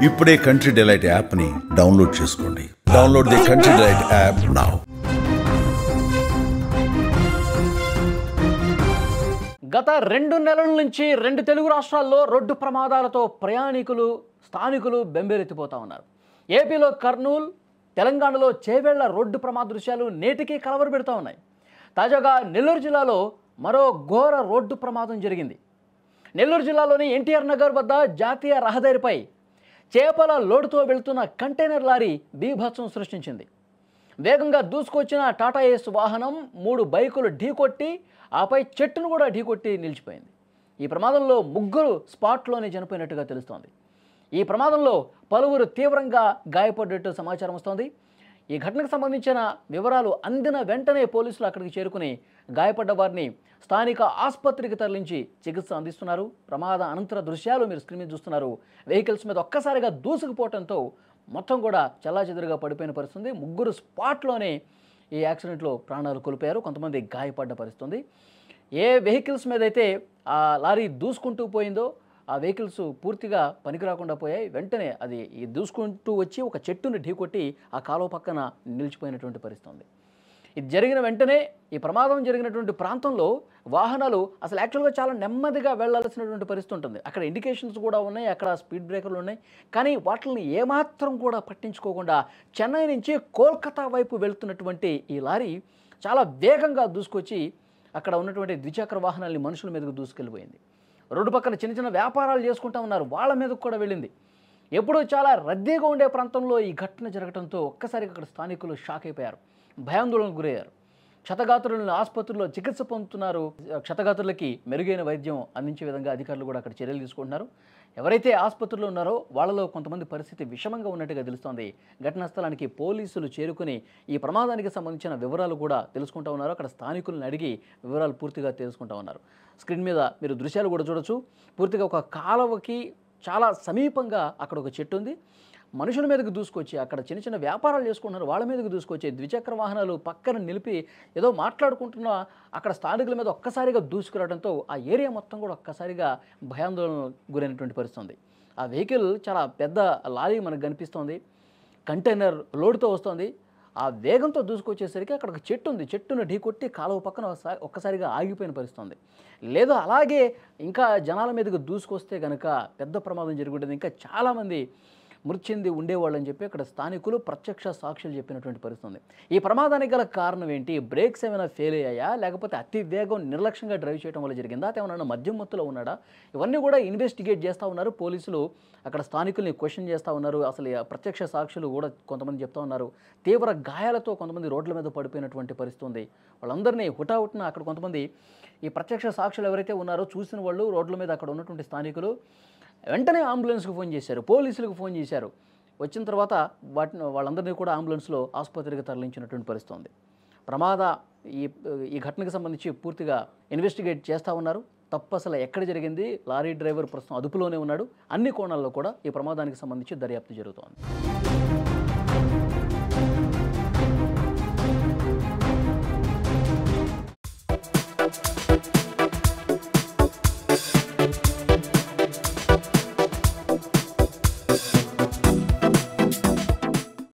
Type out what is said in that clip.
ఇప్పుడే country delight యాప్ని download చేసుకోండి. Download the country delight app now. గత 2 నెలల నుంచి 2 తెలుగు రాష్ట్రాల్లో రోడ్డు ప్రమాదాలతో ప్రయాణికులు స్థానికులు బెంబేలెత్తిపోతా ఉన్నారు. ఏపీలో కర్నూలు, తెలంగాణలో చేవెళ్ల రోడ్డు ప్రమాద దృశ్యాలు నేటికి కలవరపెడుతూ ఉన్నాయి. తాజాగా నెల్లూరు జిల్లాలో మరో ఘోర రోడ్డు ప్రమాదం జరిగింది. నెల్లూరు జిల్లాలోని ఎన్టీఆర్ నగర్ వద్ద జాతీయ రహదారిపై చేపల లోడుతో వెళ్తున్న కంటైనర్ లారీ బీభత్సం సృష్టించింది. వేగంగా దూసుకొచ్చిన టాటా ఏస్ వాహనం 3 బైకులు ఢీకొట్టి ఆపై చెట్టును కూడా ఢీకొట్టి నిలిచిపోయింది. ఈ ప్రమాదంలో 3 స్పాట్లోనే చనిపోయినట్టుగా తెలుస్తోంది. ఈ ప్రమాదంలో పలువురు తీవ్రంగా గాయపడ్డట్టు సమాచారం వస్తోంది. ఈ ఘటనకు సంబంధించిన వివరాలు అందిన వెంటనే పోలీసులు అక్కడికి చేరుకుని గాయపడ్డ వారిని స్థానిక ఆసుపత్రికి తరలించి చికిత్స అందిస్తున్నారు. ప్రమాద అనంతర దృశ్యాలు మీరు స్క్రీన్ మీద చూస్తున్నారు. వెహికల్స్ మీద ఒక్కసారిగా దూసుకుపోవడంతో మొత్తం కూడా చెల్లాచెదురుగా పడిపోయిన పరిస్థితుంది. 3 స్పాట్లోనే ఈ యాక్సిడెంట్లో ప్రాణాలు కోల్పోయారు. కొంతమంది గాయపడ్డ పరిస్థితుంది. ఏ వెహికల్స్ మీద అయితే ఆ లారీ దూసుకుంటూ పోయిందో ఆ వెహికల్స్ పూర్తిగా పనికిరాకుండా పోయాయి. వెంటనే అది దూసుకుంటూ వచ్చి ఒక చెట్టును ఢీకొట్టి ఆ కాలువ పక్కన నిలిచిపోయినటువంటి పరిస్థితుంది. ఇది జరిగిన వెంటనే ఈ ప్రమాదం జరిగినటువంటి ప్రాంతంలో వాహనాలు అసలు యాక్చువల్గా చాలా నెమ్మదిగా వెళ్లాల్సినటువంటి పరిస్థితి ఉంటుంది. అక్కడ ఇండికేషన్స్ కూడా ఉన్నాయి, అక్కడ స్పీడ్ బ్రేకర్లు ఉన్నాయి. కానీ వాటిని ఏమాత్రం కూడా పట్టించుకోకుండా చెన్నై నుంచి కోల్కతా వైపు వెళ్తున్నటువంటి ఈ లారీ చాలా వేగంగా దూసుకొచ్చి అక్కడ ఉన్నటువంటి ద్విచక్ర వాహనాలని మనుషుల మీదకు దూసుకెళ్ళిపోయింది. రోడ్డు పక్కన చిన్న చిన్న వ్యాపారాలు చేసుకుంటూ ఉన్నారు, వాళ్ళ మీదకు కూడా వెళ్ళింది. ఎప్పుడూ చాలా రద్దీగా ఉండే ప్రాంతంలో ఈ ఘటన జరగడంతో ఒక్కసారిగా అక్కడ స్థానికులు షాక్ అయిపోయారు, భయాందోళనకు గురయ్యారు. క్షతగాత్రులను ఆసుపత్రిలో చికిత్స పొందుతున్నారు. క్షతగాత్రులకి మెరుగైన వైద్యం అందించే విధంగా అధికారులు కూడా అక్కడ చర్యలు తీసుకుంటున్నారు. ఎవరైతే ఆసుపత్రిలో ఉన్నారో వాళ్ళలో కొంతమంది పరిస్థితి విషమంగా ఉన్నట్టుగా తెలుస్తోంది. ఘటనా స్థలానికి పోలీసులు చేరుకుని ఈ ప్రమాదానికి సంబంధించిన వివరాలు కూడా తెలుసుకుంటూ ఉన్నారు. అక్కడ స్థానికులను అడిగి వివరాలు పూర్తిగా తెలుసుకుంటూ ఉన్నారు. స్క్రీన్ మీద మీరు దృశ్యాలు కూడా చూడొచ్చు. పూర్తిగా ఒక కాలువకి చాలా సమీపంగా అక్కడ ఒక చెట్టు ఉంది. మనుషుల మీదకి దూసుకొచ్చి అక్కడ చిన్న చిన్న వ్యాపారాలు చేసుకుంటున్నారు, వాళ్ళ మీదకి దూసుకొచ్చి ద్విచక్ర వాహనాలు పక్కన నిలిపి ఏదో మాట్లాడుకుంటున్న అక్కడ స్థానికుల మీద ఒక్కసారిగా దూసుకురావడంతో ఆ ఏరియా మొత్తం కూడా ఒక్కసారిగా భయాందోళన గురైనటువంటి పరిస్థితుంది. ఆ వెహికల్ చాలా పెద్ద లారీ మనకు కనిపిస్తోంది, కంటైనర్ లోడ్తో వస్తుంది. ఆ వేగంతో దూసుకొచ్చేసరికి అక్కడ ఒక చెట్టు ఉంది, చెట్టును ఢీకొట్టి కాలువ పక్కన ఒక్కసారిగా ఆగిపోయిన పరిస్థితుంది. లేదా అలాగే ఇంకా జనాల మీదకి దూసుకొస్తే కనుక పెద్ద ప్రమాదం జరిగి ఉంటుంది, ఇంకా చాలామంది మృతి చెంది ఉండేవాళ్ళని చెప్పి అక్కడ స్థానికులు ప్రత్యక్ష సాక్షులు చెప్పినటువంటి పరిస్థితుంది. ఈ ప్రమాదానికి గల కారణం ఏంటి? బ్రేక్స్ ఏమైనా ఫెయిల్ అయ్యాయా, లేకపోతే అతి వేగం నిర్లక్ష్యంగా డ్రైవ్ చేయడం వల్ల జరిగిందా, ఏమన్నా మద్యం మత్తులో ఉన్నాడా? ఇవన్నీ కూడా ఇన్వెస్టిగేట్ చేస్తూ ఉన్నారు పోలీసులు. అక్కడ స్థానికుల్ని క్వశ్చన్ చేస్తూ ఉన్నారు. అసలు ప్రత్యక్ష సాక్షులు కూడా కొంతమంది చెప్తా ఉన్నారు. తీవ్ర గాయాలతో కొంతమంది రోడ్ల మీద పడిపోయినటువంటి పరిస్థితి ఉంది. వాళ్ళందరినీ హుటాహుటిన అక్కడ కొంతమంది ఈ ప్రత్యక్ష సాక్షులు ఎవరైతే ఉన్నారో చూసిన వాళ్ళు రోడ్ల మీద అక్కడ ఉన్నటువంటి స్థానికులు వెంటనే అంబులెన్స్కి ఫోన్ చేశారు, పోలీసులకు ఫోన్ చేశారు. వచ్చిన తర్వాత వాళ్ళందరినీ కూడా అంబులెన్స్లో ఆసుపత్రికి తరలించినటువంటి పరిస్థితి ఉంది. ఈ ఘటనకు సంబంధించి పూర్తిగా ఇన్వెస్టిగేట్ చేస్తూ ఉన్నారు. తప్పు అసలు ఎక్కడ జరిగింది, లారీ డ్రైవర్ ప్రస్తుతం అదుపులోనే ఉన్నాడు. అన్ని కోణాల్లో కూడా ఈ ప్రమాదానికి సంబంధించి దర్యాప్తు జరుగుతోంది.